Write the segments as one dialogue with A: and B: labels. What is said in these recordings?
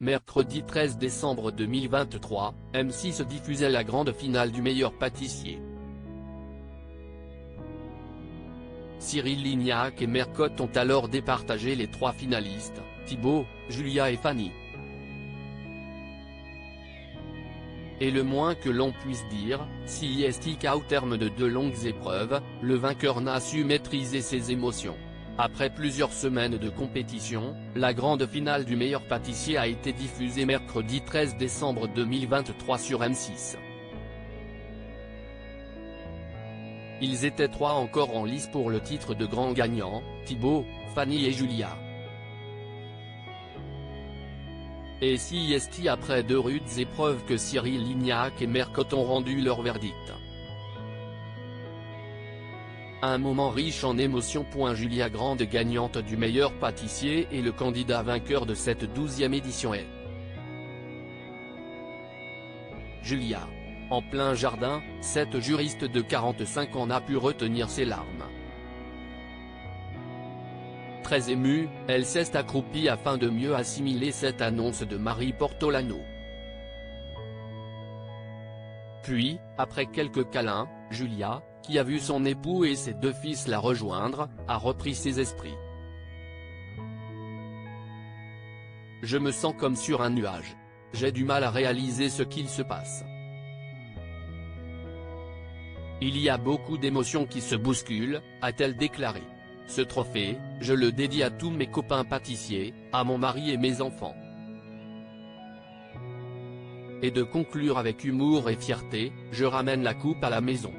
A: mercredi 13 décembre 2023, M6 diffusait la grande finale du meilleur pâtissier. Cyril Lignac et Mercotte ont alors départagé les trois finalistes, Thibaut, Julia et Fanny. Et le moins que l'on puisse dire, si au terme de 2 longues épreuves, le vainqueur n'a su maîtriser ses émotions. Après plusieurs semaines de compétition, la grande finale du meilleur pâtissier a été diffusée mercredi 13 décembre 2023 sur M6. Ils étaient 3 encore en lice pour le titre de grand gagnant, Thibaut, Fanny et Julia. Et c'est après 2 rudes épreuves que Cyril Lignac et Mercotte ont rendu leur verdict. Un moment riche en émotions. Julia, grande gagnante du meilleur pâtissier et le candidat vainqueur de cette 12e édition est Julia. En plein jardin, cette juriste de 45 ans n'a pu retenir ses larmes. Très émue, elle s'est accroupie afin de mieux assimiler cette annonce de Marie Portolano. Puis, après quelques câlins, Julia, qui a vu son époux et ses 2 fils la rejoindre, a repris ses esprits. « Je me sens comme sur un nuage. J'ai du mal à réaliser ce qu'il se passe. Il y a beaucoup d'émotions qui se bousculent », a-t-elle déclaré. « Ce trophée, je le dédie à tous mes copains pâtissiers, à mon mari et mes enfants. » Et de conclure avec humour et fierté, « Je ramène la coupe à la maison. »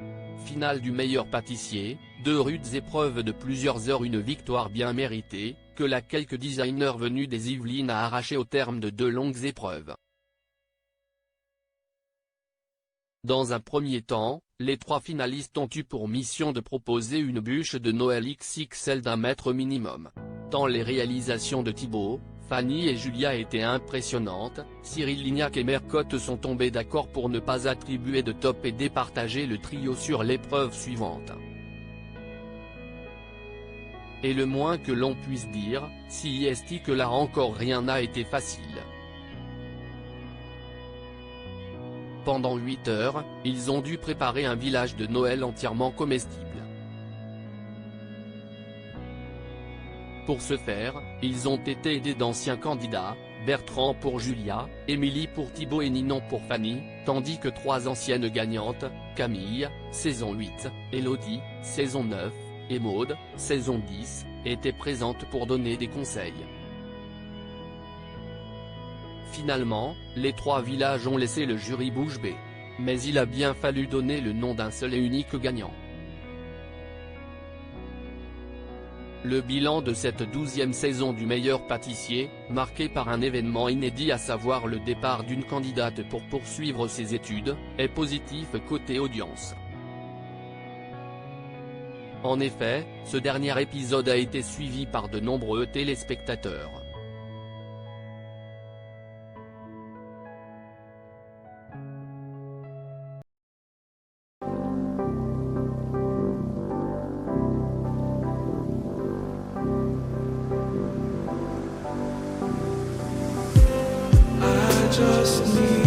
A: Finale du meilleur pâtissier, 2 rudes épreuves de plusieurs heures, une victoire bien méritée, que la quelques designer venus des Yvelines a arraché au terme de 2 longues épreuves. Dans un premier temps, les 3 finalistes ont eu pour mission de proposer une bûche de Noël XXL d'1 mètre minimum. Tant les réalisations de Thibaut, Fanny et Julia étaient impressionnantes, Cyril Lignac et Mercotte sont tombés d'accord pour ne pas attribuer de top et départager le trio sur l'épreuve suivante. Et le moins que l'on puisse dire, c'est que là encore rien n'a été facile. Pendant 8 heures, ils ont dû préparer un village de Noël entièrement comestible. Pour ce faire, ils ont été aidés d'anciens candidats, Bertrand pour Julia, Émilie pour Thibaut et Ninon pour Fanny, tandis que 3 anciennes gagnantes, Camille, saison 8, Élodie, saison 9, et Maude, saison 10, étaient présentes pour donner des conseils. Finalement, les 3 villages ont laissé le jury bouche bée. Mais il a bien fallu donner le nom d'un seul et unique gagnant. Le bilan de cette 12e saison du meilleur pâtissier, marqué par un événement inédit à savoir le départ d'une candidate pour poursuivre ses études, est positif côté audience. En effet, ce dernier épisode a été suivi par de nombreux téléspectateurs.
B: Just need